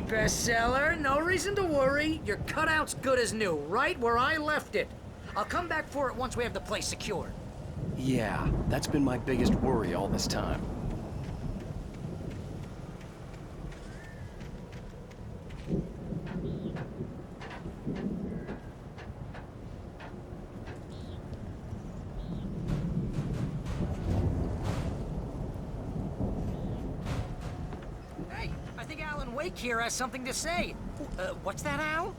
repeat bestseller. No reason to worry. Your cutout's good as new, right where I left it. I'll come back for it once we have the place secured. Yeah, that's been my biggest worry all this time. Hey, I think Alan Wake here has something to say. What's that, Al?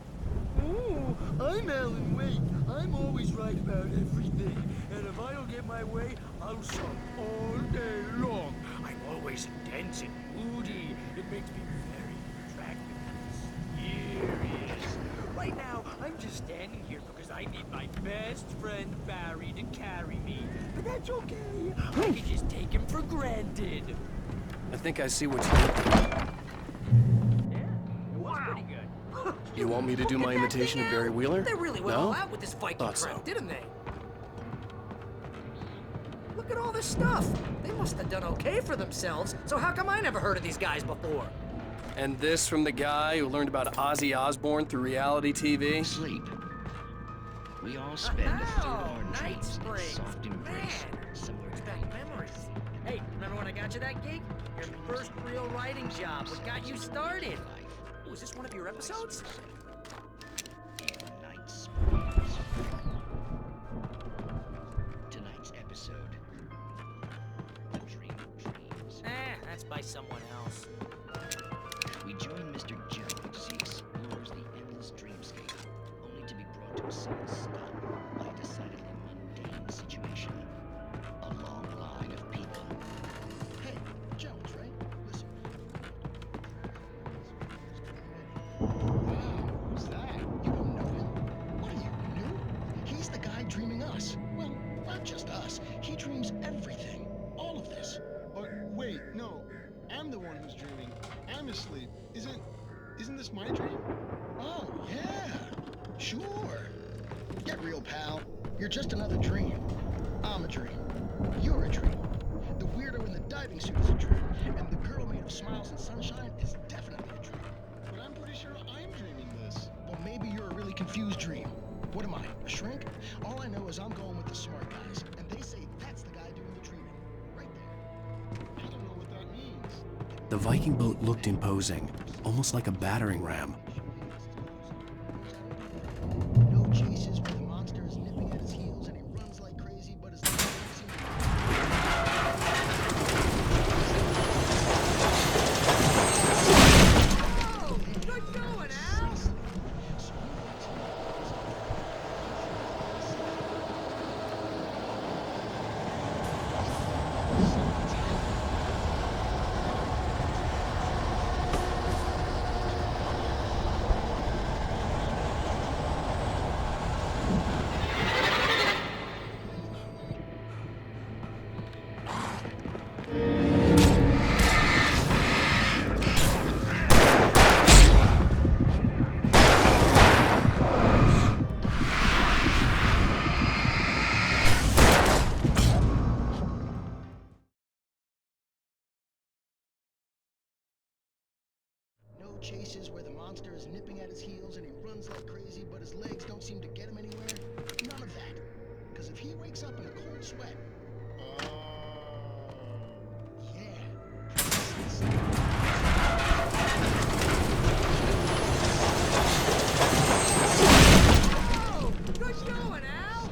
Oh, I'm Alan Wake. I'm always right about everything. And if I don't get my way, I'll sulk all day long. I'm always intense and moody. It makes me very attractive and mysterious. Right now, I'm just standing here because I need my best friend Barry to carry me. But that's okay. I can just take him for granted. I think I see what you did. Yeah, it was pretty good. You want me to do my imitation of Barry Wheeler? They really went No? all out with this Viking Thought crap, so. didn't they? Look at all this stuff. They must have done okay for themselves, so how come I never heard of these guys before? And this from the guy who learned about Ozzy Osbourne through reality TV? Sleep. We all spend a third of our Night dreams in Springs. soft embrace Man, somewhere brings in back memories. Hey, remember when I got you that gig? Your first real writing job. What got you started? Was this one of your episodes? Night Springs. Tonight's episode. The Dream of Dreams. That's by someone else. We join Mr. Jones as he explores the endless dreamscape, only to be brought to a sudden stop by a decidedly mundane situation. A long line of people. Hey, Jones, right? Listen. Wow, who's that? You don't know him? What are you, new? He's the guy dreaming us. Well, not just us. He dreams everything. All of this. But wait, no. I'm the one who's dreaming. I'm asleep. Isn't this my dream? Oh, yeah. Sure. Get real, pal. You're just another dream. I'm a dream. You're a dream. The weirdo in the diving suit is a dream. And the girl made of smiles and sunshine is definitely a dream. But I'm pretty sure I'm dreaming this. Well, maybe you're a really confused dream. What am I, a shrink? All I know is I'm going with the smart guys. And they say that's the guy doing the dreaming. Right there. I don't know what that means. The Viking boat looked imposing, almost like a battering ram. No chases where the monster is nipping at his heels and he runs like crazy, but his legs don't seem to Oh, good going, Al! No chases where the monster is nipping at his heels and he runs like crazy, but his legs don't seem to get him anywhere. None of that. Because if he wakes up in a cold sweat, yeah, precisely. Oh, good going, Al!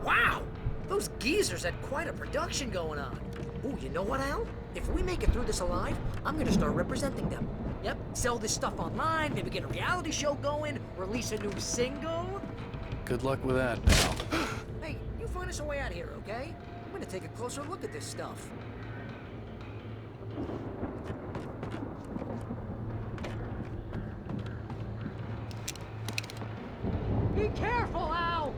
Wow! Those geezers had quite a production going on. Ooh, you know what, Al? If we make it through this alive, I'm gonna start representing them. Yep, sell this stuff online, maybe get a reality show going, release a new single. Good luck with that, pal. Hey, you find us a way out of here, okay? I'm gonna take a closer look at this stuff. Be careful, Al!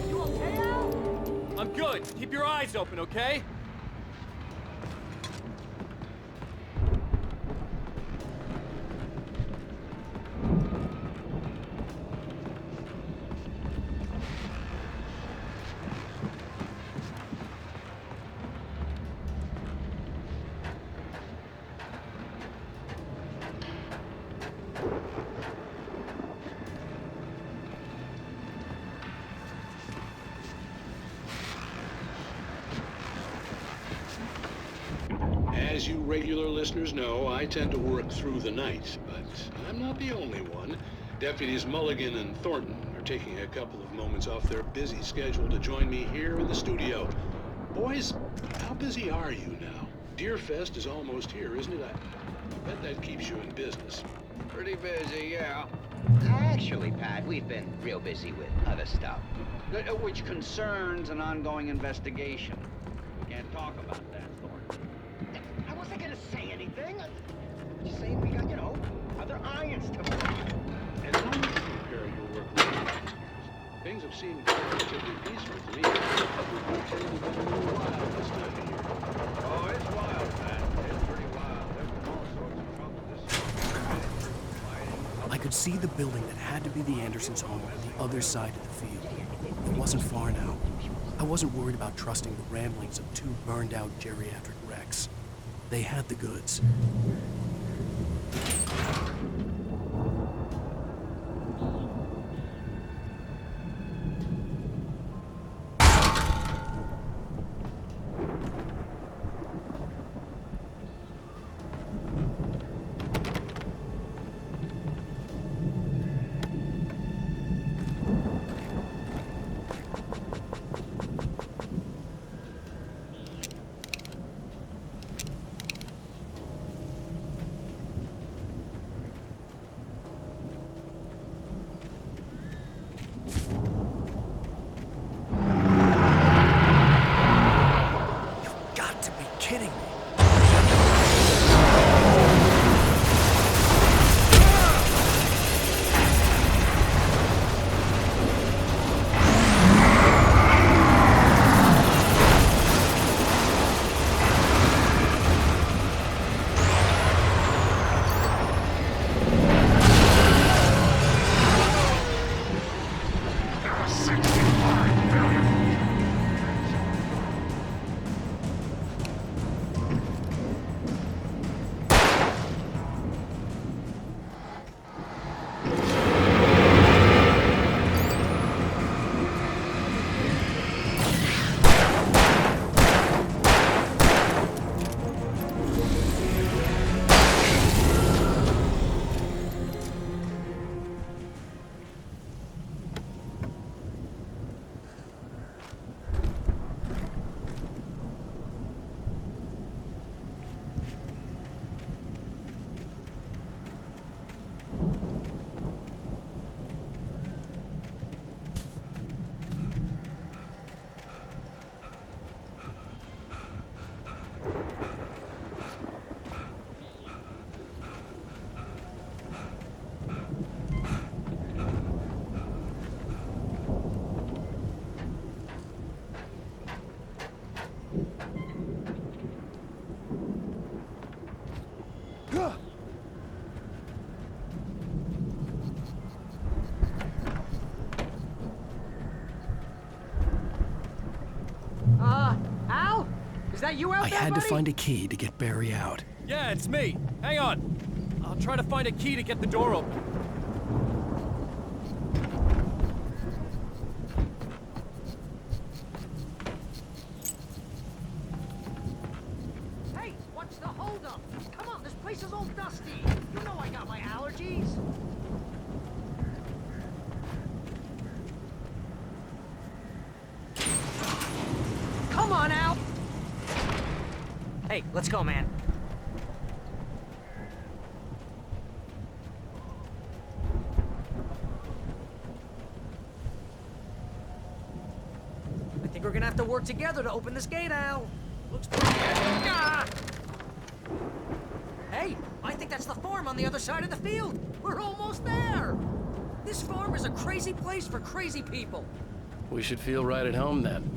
You okay, Al? I'm good. Keep your eyes open, okay? As you regular listeners know, I tend to work through the night, but I'm not the only one. Deputies Mulligan and Thornton are taking a couple of moments off their busy schedule to join me here in the studio. Boys, how busy are you now? Deerfest is almost here, isn't it? I bet that keeps you in business. Pretty busy, yeah. Actually, Pat, we've been real busy with other stuff, which concerns an ongoing investigation. Can't talk about that, Thornton. I wasn't gonna say anything. Just saying we got, other irons to fry. As long as you compare your work with the last years, things have seemed relatively peaceful to me. Everything tended to be a little wild this time of year. Oh, it's wild, Pat. It's pretty wild. There's been all sorts of trouble this summer. I could see the building that had to be the Andersons' home on the other side of the field. It wasn't far now. I wasn't worried about trusting the ramblings of two burned-out geriatric wrecks. They had the goods. you out I there, had to buddy? find a key to get Barry out. Yeah, it's me. Hang on. I'll try to find a key to get the door open. Hey, what's the holdup? Come on, this place is all dusty. You know I got my allergies. Come on, Al. Hey, let's go, man. I think we're gonna have to work together to open this gate, Al. Looks pretty good. Ah! Hey, I think that's the farm on the other side of the field. We're almost there. This farm is a crazy place for crazy people. We should feel right at home then.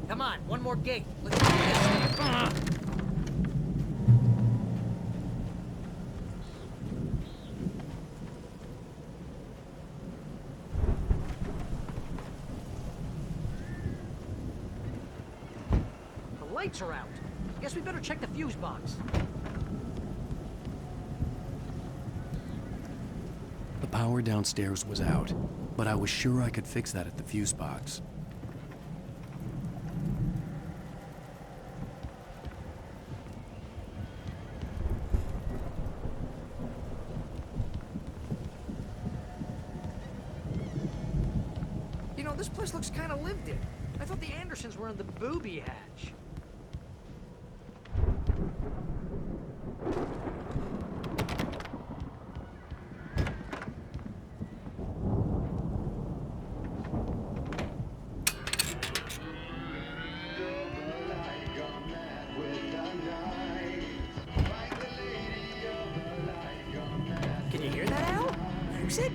Come on, one more gate. Let's do this. The lights are out. Guess we better check the fuse box. The power downstairs was out, but I was sure I could fix that at the fuse box. You know, this place looks kind of lived in. I thought the Andersons were in the booby hatch. Can you hear that, Al? Music?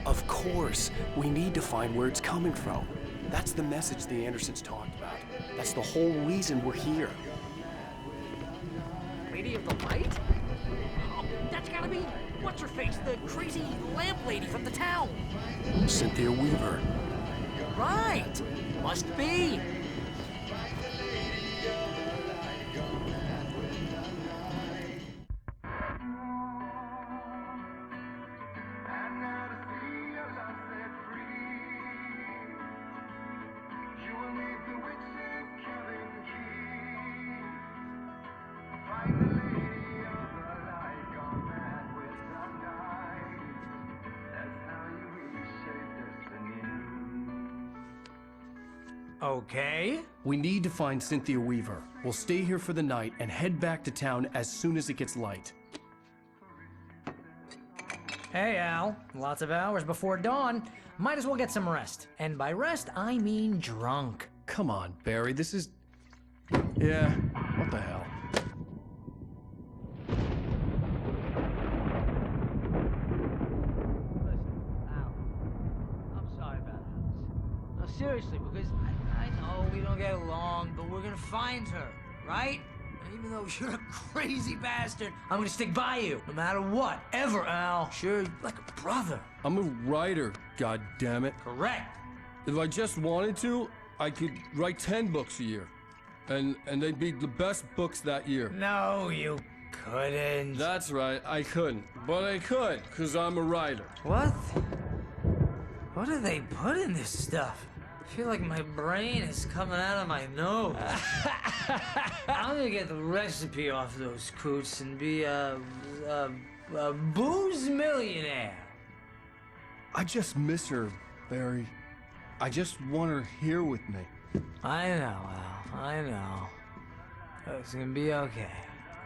Of course, we need to find where it's coming from. That's the message the Andersons talked about. That's the whole reason we're here. Lady of the Light? Oh, that's gotta be what's-her-face, the crazy lamp lady from the town. Cynthia Weaver. Right. Must be. Okay. We need to find Cynthia Weaver. We'll stay here for the night and head back to town as soon as it gets light. Hey, Al. Lots of hours before dawn. Might as well get some rest. And by rest, I mean drunk. Come on, Barry, this is... Yeah, what the hell? Listen, Al. I'm sorry about this. No, seriously, because I know we don't get along, but we're gonna find her, right? And even though you're a crazy bastard, I'm gonna stick by you, no matter what, ever, Al. Sure, you're like a brother. I'm a writer, goddammit. Correct. If I just wanted to, I could write 10 books a year. And they'd be the best books that year. No, you couldn't. That's right, I couldn't. But I could, because I'm a writer. What? What do they put in this stuff? I feel like my brain is coming out of my nose. I'm gonna get the recipe off those coots and be a booze millionaire. I just miss her, Barry. I just want her here with me. I know, Al. I know. It's gonna be okay.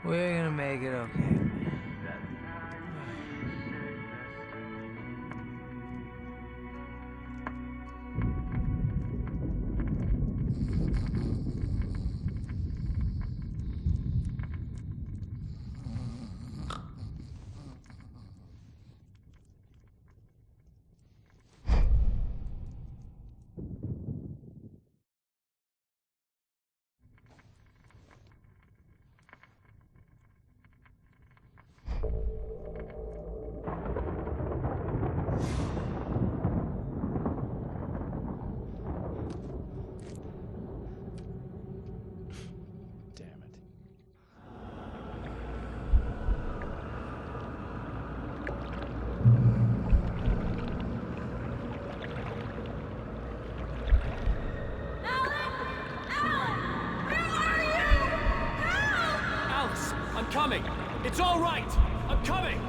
We're gonna make it okay. coming! It's all right! I'm coming!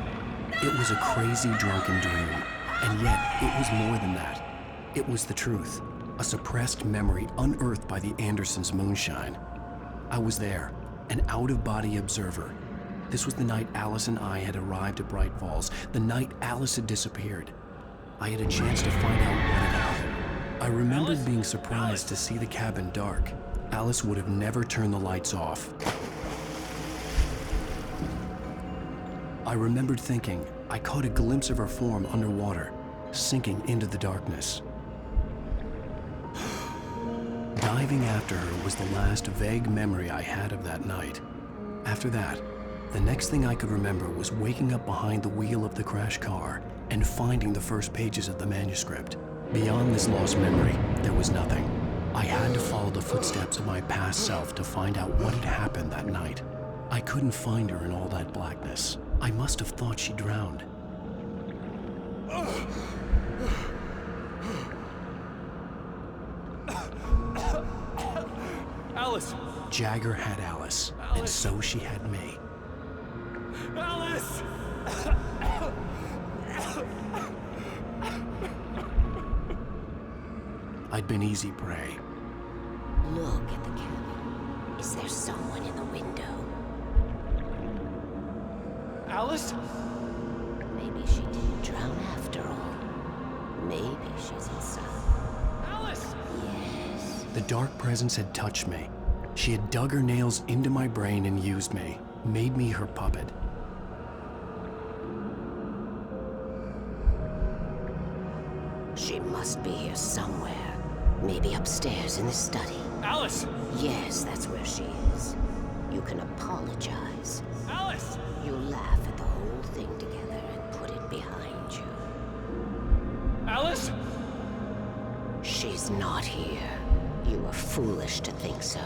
It was a crazy, drunken dream, and yet it was more than that. It was the truth, a suppressed memory unearthed by the Andersons' moonshine. I was there, an out-of-body observer. This was the night Alice and I had arrived at Bright Falls, the night Alice had disappeared. I had a chance to find out what had happened. I remembered being surprised to see the cabin dark. Alice would have never turned the lights off. I remembered thinking I caught a glimpse of her form underwater, sinking into the darkness. Diving after her was the last vague memory I had of that night. After that, the next thing I could remember was waking up behind the wheel of the crashed car and finding the first pages of the manuscript. Beyond this lost memory, there was nothing. I had to follow the footsteps of my past self to find out what had happened that night. I couldn't find her in all that blackness. I must have thought she drowned. Alice! Jagger had Alice, and so she had me. Alice! I'd been easy prey. Look at the cabin. Is there someone in the window? Alice? Maybe she didn't drown after all. Maybe she's inside. Alice! Yes. The dark presence had touched me. She had dug her nails into my brain and used me, made me her puppet. She must be here somewhere. Maybe upstairs in the study. Alice! Yes, that's where she is. You can apologize. Alice! You'll laugh at the whole thing together and put it behind you. Alice! She's not here. You were foolish to think so.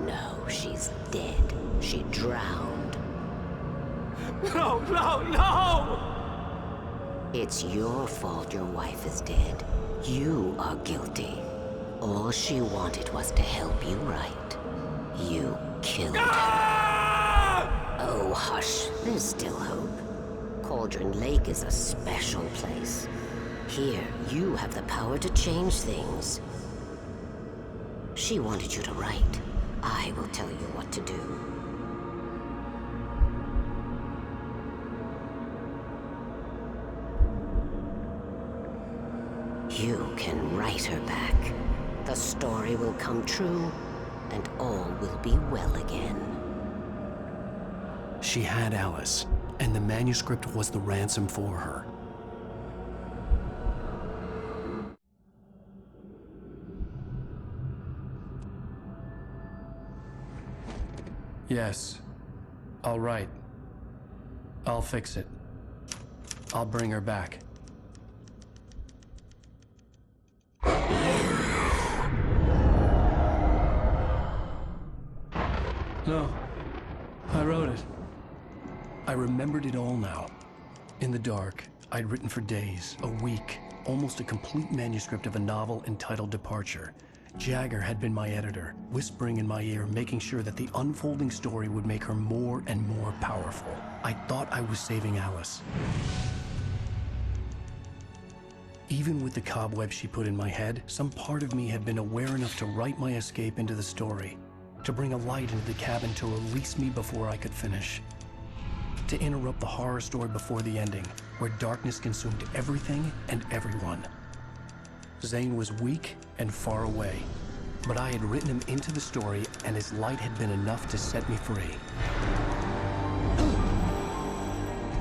No, she's dead. She drowned. No, no, no! It's your fault your wife is dead. You are guilty. All she wanted was to help you right. You killed her. Oh, hush. There's still hope. Cauldron Lake is a special place. Here, you have the power to change things. She wanted you to write. I will tell you what to do. You can write her back. The story will come true, and all will be well again. She had Alice, and the manuscript was the ransom for her. Yes. All right. I'll fix it. I'll bring her back. No. I wrote it. I remembered it all now. In the dark, I'd written for days, a week, almost a complete manuscript of a novel entitled Departure. Jagger had been my editor, whispering in my ear, making sure that the unfolding story would make her more and more powerful. I thought I was saving Alice. Even with the cobwebs she put in my head, some part of me had been aware enough to write my escape into the story, to bring a light into the cabin to release me before I could finish, to interrupt the horror story before the ending, where darkness consumed everything and everyone. Zane was weak and far away, but I had written him into the story, and his light had been enough to set me free.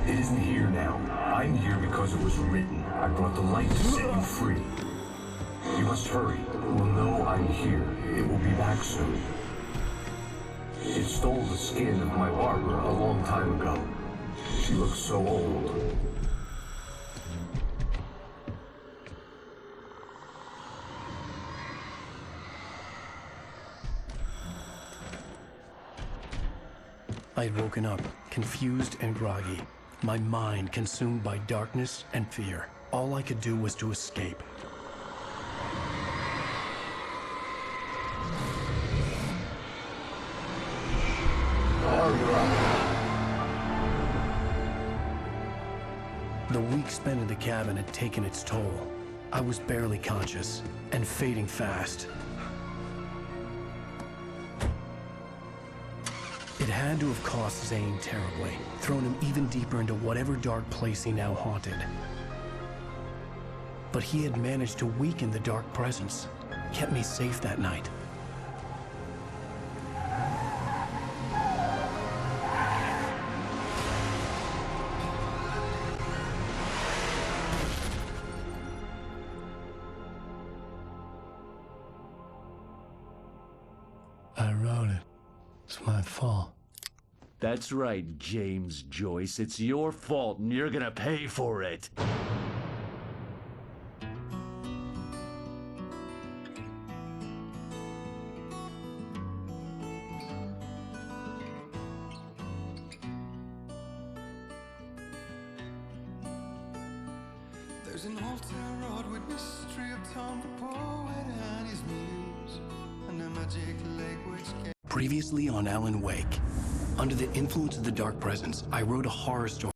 It isn't here now. I'm here because it was written. I brought the light to set you free. You must hurry. It will know I'm here. It will be back soon. It stole the skin of my barber a long time ago. She looks so old. I had woken up, confused and groggy, my mind consumed by darkness and fear. All I could do was to escape. All right. The week spent in the cabin had taken its toll. I was barely conscious, and fading fast. It had to have cost Zane terribly, thrown him even deeper into whatever dark place he now haunted. But he had managed to weaken the dark presence, kept me safe that night. I wrote it. It's my fault. That's right, James Joyce. It's your fault, and you're gonna pay for it. There's an old town road with mystery of Tom the poet and his muse, and a magic lake which can... Previously on Alan Wake. Under the influence of the dark presence, I wrote a horror story